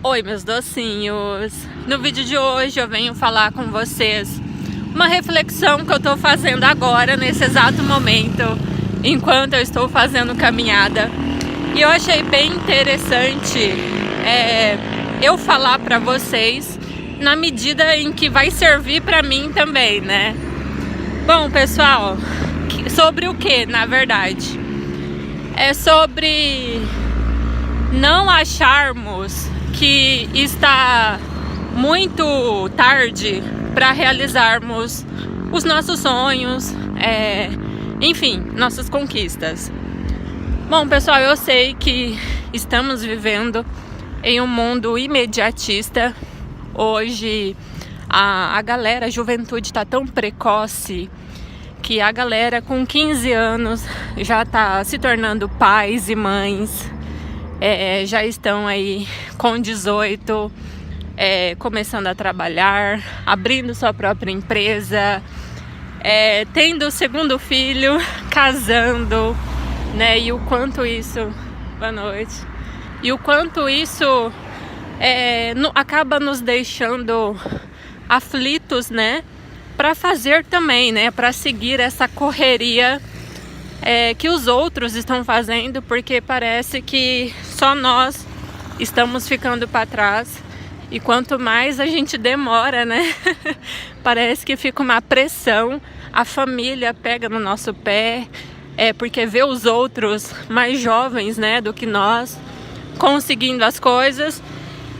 Oi, meus docinhos! No vídeo de hoje eu venho falar com vocês uma reflexão que eu tô fazendo agora, nesse exato momento, enquanto eu estou fazendo caminhada. E eu achei bem interessante eu falar pra vocês na medida em que vai servir pra mim também, né? Bom, pessoal, sobre o que, na verdade? É sobre não acharmos que está muito tarde para realizarmos os nossos sonhos, enfim, nossas conquistas. Bom, pessoal, eu sei que estamos vivendo em um mundo imediatista. Hoje a galera, a juventude está tão precoce que a galera com 15 anos já está se tornando pais e mães. Já estão aí com 18, começando a trabalhar, abrindo sua própria empresa, tendo o segundo filho, casando, né? E o quanto isso... Boa noite. E o quanto isso acaba nos deixando aflitos, né? Para fazer também, né? Para seguir essa correria que os outros estão fazendo, porque parece que só nós estamos ficando para trás. E quanto mais a gente demora, né? Parece que fica uma pressão, a família pega no nosso pé, porque vê os outros mais jovens, né, do que nós, conseguindo as coisas,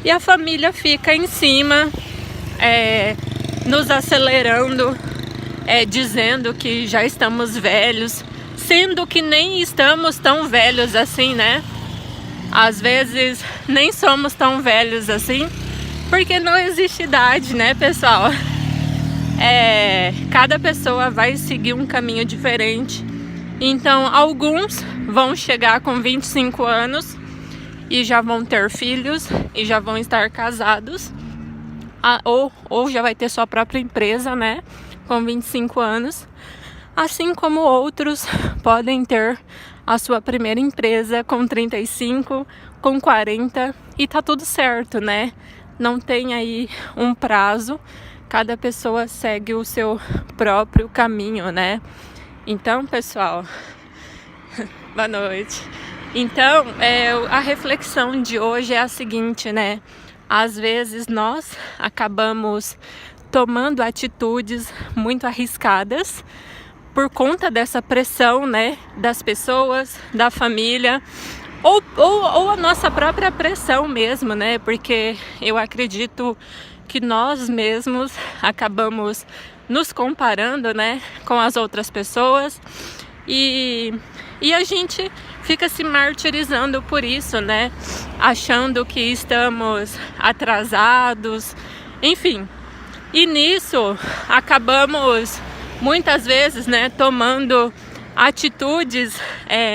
e a família fica em cima, nos acelerando, dizendo que já estamos velhos, sendo que nem estamos tão velhos assim, né? Às vezes nem somos tão velhos assim, porque não existe idade, né, pessoal? Cada pessoa vai seguir um caminho diferente. Então, alguns vão chegar com 25 anos e já vão ter filhos e já vão estar casados, ou já vai ter sua própria empresa, né, com 25 anos. Assim como outros podem ter a sua primeira empresa com 35, com 40, e tá tudo certo, né? Não tem aí um prazo, cada pessoa segue o seu próprio caminho, né? Então, pessoal, boa noite. Então, a reflexão de hoje é a seguinte, né? Às vezes nós acabamos tomando atitudes muito arriscadas por conta dessa pressão, né, das pessoas, da família, ou a nossa própria pressão mesmo, né, porque eu acredito que nós mesmos acabamos nos comparando, né, com as outras pessoas, e a gente fica se martirizando por isso, né, achando que estamos atrasados, enfim, e nisso acabamos muitas vezes, né, tomando atitudes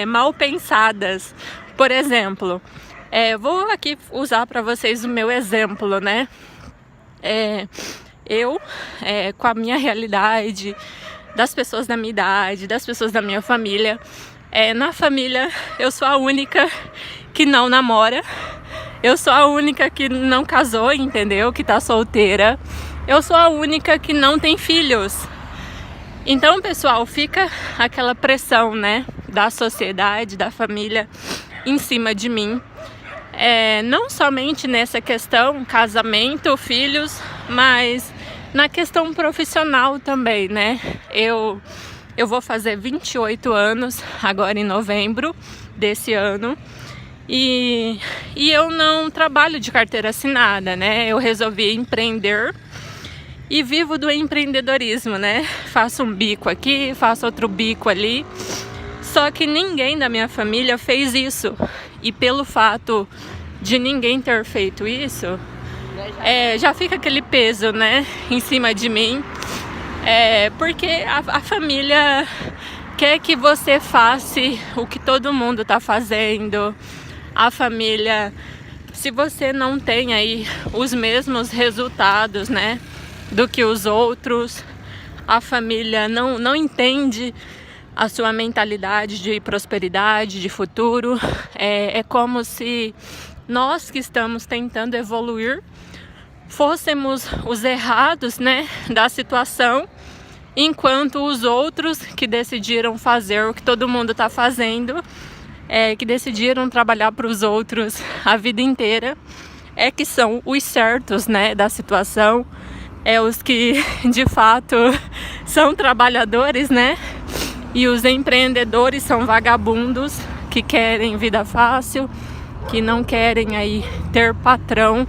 mal pensadas. Por exemplo, vou aqui usar para vocês o meu exemplo, né? Eu, com a minha realidade, das pessoas da minha idade, das pessoas da minha família, na família eu sou a única que não namora, eu sou a única que não casou, entendeu? Que tá solteira, eu sou a única que não tem filhos. Então, pessoal, fica aquela pressão, né, da sociedade, da família em cima de mim. Não somente nessa questão, casamento, filhos, mas na questão profissional também, né? Eu vou fazer 28 anos agora em novembro desse ano. E eu não trabalho de carteira assinada, né? Eu resolvi empreender. E vivo do empreendedorismo, né? Faço um bico aqui, faço outro bico ali. Só que ninguém da minha família fez isso. E pelo fato de ninguém ter feito isso, já fica aquele peso, né? Em cima de mim. Porque a família quer que você faça o que todo mundo tá fazendo. A família, se você não tem aí os mesmos resultados, né, do que os outros, a família não entende a sua mentalidade de prosperidade, de futuro. É como se nós que estamos tentando evoluir fôssemos os errados, né, da situação, enquanto os outros que decidiram fazer o que todo mundo está fazendo, que decidiram trabalhar para os outros a vida inteira, que são os certos, né, da situação, os que de fato são trabalhadores, né, e os empreendedores são vagabundos que querem vida fácil, que não querem aí ter patrão.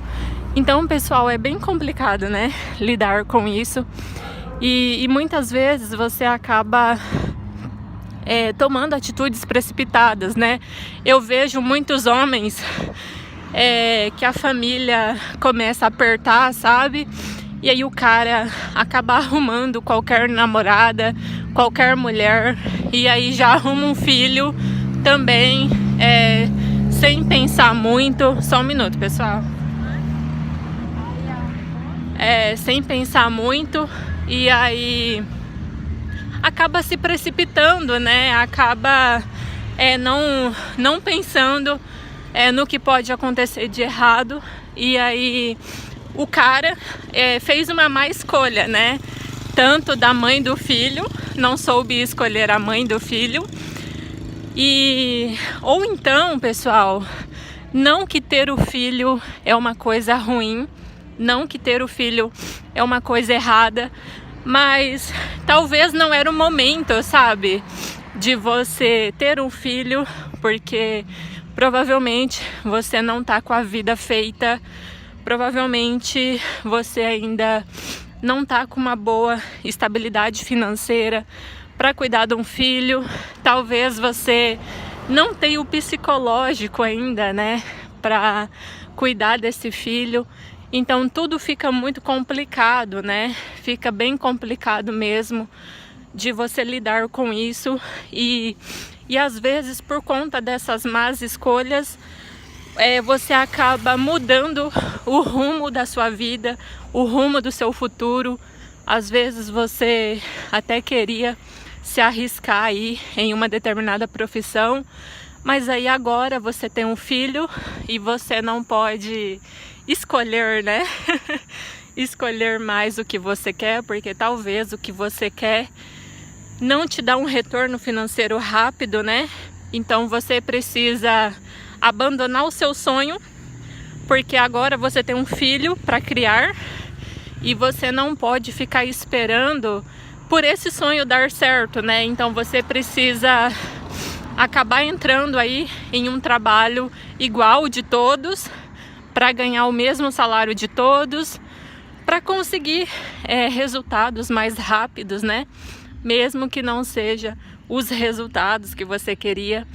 Então, pessoal, é bem complicado, né, lidar com isso. E muitas vezes você acaba tomando atitudes precipitadas, né? Eu vejo muitos homens que a família começa a apertar, sabe? E aí o cara acaba arrumando qualquer namorada, qualquer mulher, e aí já arruma um filho também, sem pensar muito. Só um minuto, pessoal. Sem pensar muito, e aí acaba se precipitando, né? Acaba não pensando no que pode acontecer de errado, e aí o cara fez uma má escolha, né? Tanto da mãe do filho, não soube escolher a mãe do filho, ou então, pessoal, não que ter o filho é uma coisa ruim, não que ter o filho é uma coisa errada, mas talvez não era o momento, sabe, de você ter um filho, porque provavelmente você não tá com a vida feita, provavelmente você ainda não tá com uma boa estabilidade financeira para cuidar de um filho, talvez você não tenha o psicológico ainda, né, para cuidar desse filho. Então tudo fica muito complicado, né? Fica bem complicado mesmo de você lidar com isso, e às vezes por conta dessas más escolhas você acaba mudando o rumo da sua vida, o rumo do seu futuro. Às vezes você até queria se arriscar aí em uma determinada profissão, mas aí agora você tem um filho e você não pode escolher, né? Escolher mais o que você quer, porque talvez o que você quer não te dá um retorno financeiro rápido, né? Então você precisa abandonar o seu sonho, porque agora você tem um filho para criar e você não pode ficar esperando por esse sonho dar certo, né? Então você precisa acabar entrando aí em um trabalho igual de todos, para ganhar o mesmo salário de todos, para conseguir resultados mais rápidos, né? Mesmo que não seja os resultados que você queria.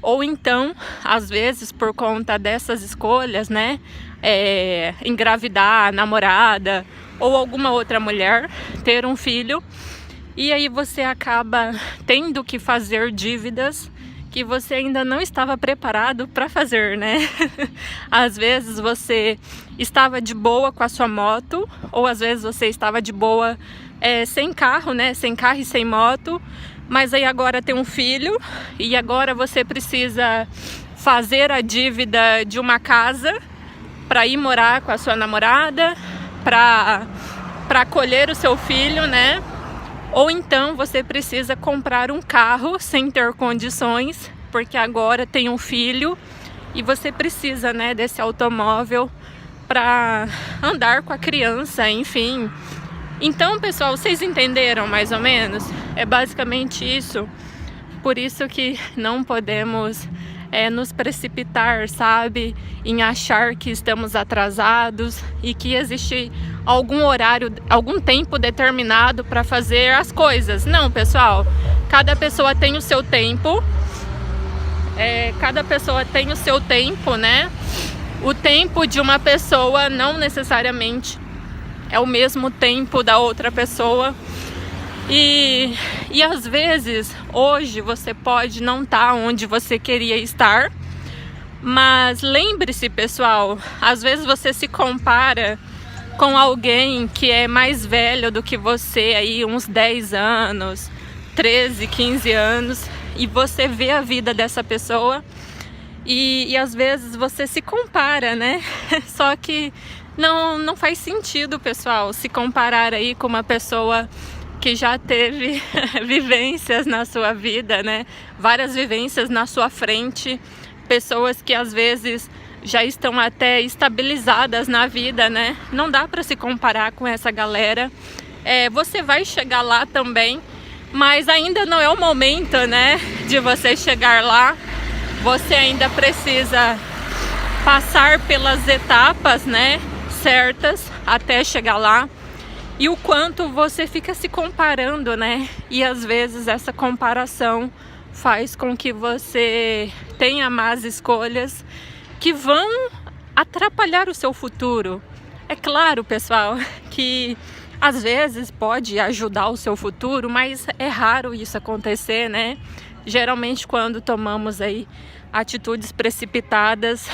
Ou então, às vezes, por conta dessas escolhas, né? Engravidar a namorada ou alguma outra mulher, ter um filho, e aí você acaba tendo que fazer dívidas que você ainda não estava preparado para fazer, né? Às vezes você estava de boa com a sua moto, ou às vezes você estava de boa sem carro, né? Sem carro e sem moto, mas aí agora tem um filho e agora você precisa fazer a dívida de uma casa para ir morar com a sua namorada, para acolher o seu filho, né? Ou então você precisa comprar um carro sem ter condições, porque agora tem um filho e você precisa, né, desse automóvel para andar com a criança, enfim. Então, pessoal, vocês entenderam mais ou menos? É basicamente isso. Por isso que não podemos nos precipitar, sabe, em achar que estamos atrasados e que existe algum horário, algum tempo determinado para fazer as coisas. Não, pessoal, cada pessoa tem o seu tempo, cada pessoa tem o seu tempo, né? O tempo de uma pessoa não necessariamente é o mesmo tempo da outra pessoa. E às vezes, hoje você pode não estar onde você queria estar, mas lembre-se, pessoal, às vezes você se compara com alguém que é mais velho do que você, aí uns 10 anos, 13, 15 anos, e você vê a vida dessa pessoa E às vezes você se compara, né? Só que não faz sentido, pessoal, se comparar aí com uma pessoa que já teve vivências na sua vida, né? Várias vivências na sua frente, pessoas que às vezes já estão até estabilizadas na vida, né? Não dá para se comparar com essa galera. Você vai chegar lá também, mas ainda não é o momento, né, de você chegar lá. Você ainda precisa passar pelas etapas, né, certas até chegar lá. E o quanto você fica se comparando, né? E às vezes essa comparação faz com que você tenha más escolhas que vão atrapalhar o seu futuro. É claro, pessoal, que às vezes pode ajudar o seu futuro, mas é raro isso acontecer, né? Geralmente quando tomamos aí atitudes precipitadas,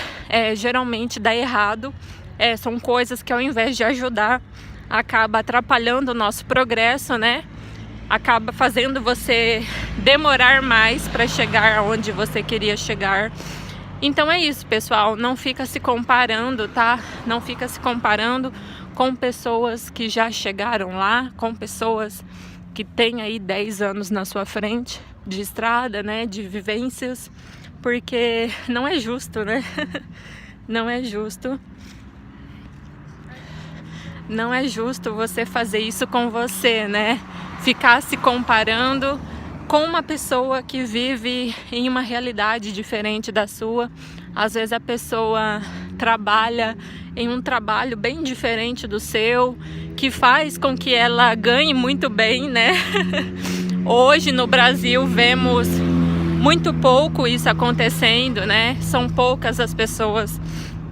geralmente dá errado. São coisas que ao invés de ajudar, acaba atrapalhando o nosso progresso, né? Acaba fazendo você demorar mais para chegar onde você queria chegar. Então é isso, pessoal, não fica se comparando, tá? Não fica se comparando com pessoas que já chegaram lá, com pessoas que têm aí 10 anos na sua frente de estrada, né, de vivências, porque não é justo, né? Não é justo. Não é justo você fazer isso com você, né? Ficar se comparando com uma pessoa que vive em uma realidade diferente da sua. Às vezes a pessoa trabalha em um trabalho bem diferente do seu, que faz com que ela ganhe muito bem, né? Hoje no Brasil vemos muito pouco isso acontecendo, né? São poucas as pessoas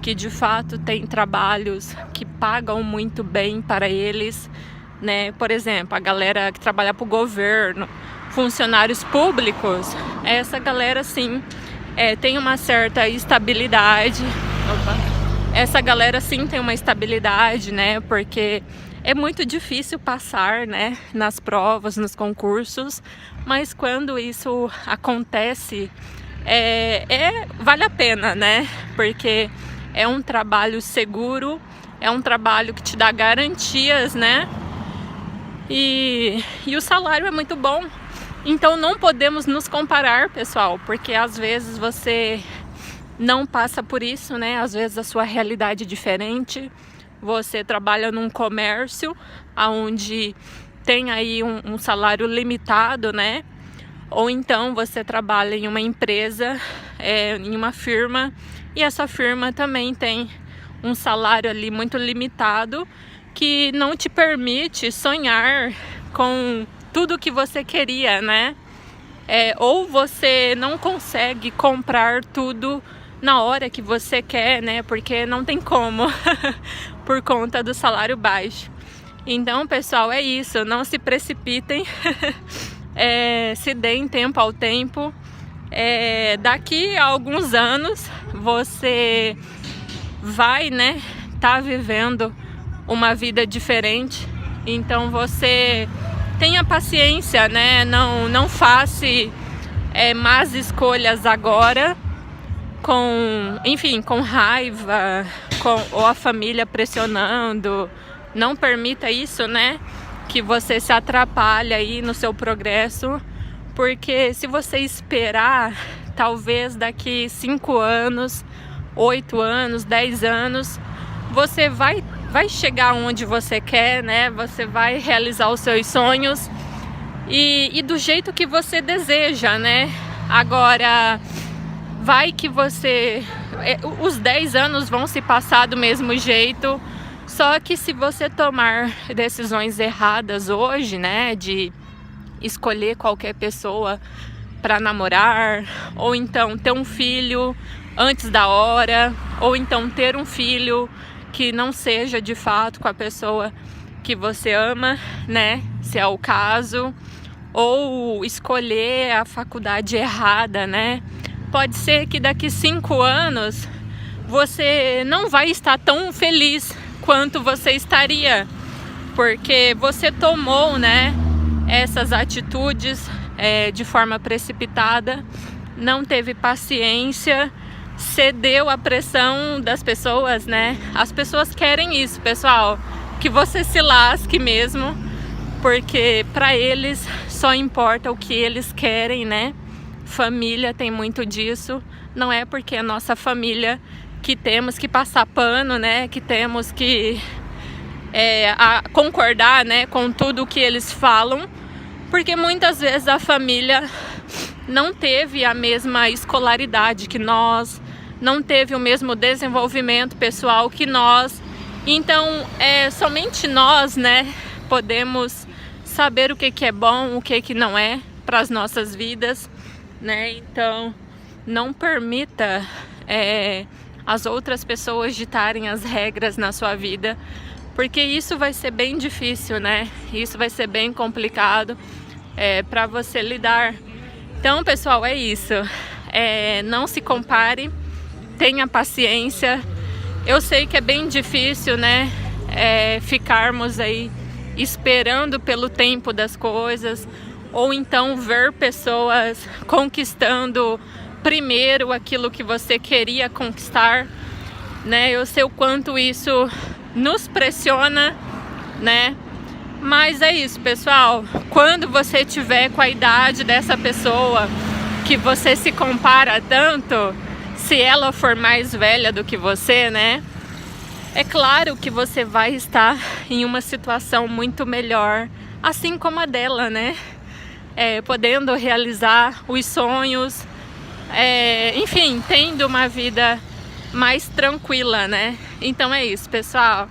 que de fato têm trabalhos que pagam muito bem para eles, né? Por exemplo, a galera que trabalha para o governo, funcionários públicos, essa galera sim tem uma certa estabilidade. Essa galera sim tem uma estabilidade, né? Porque é muito difícil passar, né, nas provas, nos concursos, mas quando isso acontece, vale a pena, né? Porque é um trabalho seguro, é um trabalho que te dá garantias, né? E o salário é muito bom. Então não podemos nos comparar, pessoal, porque às vezes você não passa por isso, né? Às vezes a sua realidade é diferente. Você trabalha num comércio onde tem aí um salário limitado, né? Ou então você trabalha em uma empresa, em uma firma, e essa firma também tem um salário ali muito limitado que não te permite sonhar com tudo que você queria, né? Ou você não consegue comprar tudo na hora que você quer, né? Porque não tem como, por conta do salário baixo. Então, pessoal, é isso. Não se precipitem, se deem tempo ao tempo. Daqui a alguns anos você vai, né, tá vivendo uma vida diferente. Então você tenha paciência, né? Não faça más escolhas agora, com raiva, ou a família pressionando. Não permita isso, né? Que você se atrapalhe aí no seu progresso, porque se você esperar, talvez daqui 5 anos, 8 anos, 10 anos, você vai chegar onde você quer, né? Você vai realizar os seus sonhos e do jeito que você deseja, né? Agora, vai que os 10 anos vão se passar do mesmo jeito, só que se você tomar decisões erradas hoje, né? De escolher qualquer pessoa para namorar, ou então ter um filho antes da hora, ou então ter um filho que não seja de fato com a pessoa que você ama, né? Se é o caso, ou escolher a faculdade errada, né? Pode ser que daqui 5 anos você não vai estar tão feliz quanto você estaria, porque você tomou, né, essas atitudes de forma precipitada, não teve paciência, cedeu à pressão das pessoas, né? As pessoas querem isso, pessoal, que você se lasque mesmo, porque para eles só importa o que eles querem, né? Família tem muito disso, não é porque a nossa família que temos que passar pano, né? Que temos que concordar, né, com tudo o que eles falam, porque muitas vezes a família não teve a mesma escolaridade que nós, não teve o mesmo desenvolvimento pessoal que nós. Então, somente nós, né, podemos saber o que é bom, o que não é para as nossas vidas, né? Então, não permita as outras pessoas ditarem as regras na sua vida, porque isso vai ser bem difícil, né? Isso vai ser bem complicado para você lidar. Então, pessoal, é isso. Não se compare, tenha paciência. Eu sei que é bem difícil, né? Ficarmos aí esperando pelo tempo das coisas, ou então ver pessoas conquistando primeiro aquilo que você queria conquistar, né? Eu sei o quanto isso nos pressiona, né? Mas é isso, pessoal. Quando você tiver com a idade dessa pessoa que você se compara tanto, se ela for mais velha do que você, né? É claro que você vai estar em uma situação muito melhor, assim como a dela, né? Podendo realizar os sonhos, enfim, tendo uma vida mais tranquila, né? Então é isso, pessoal.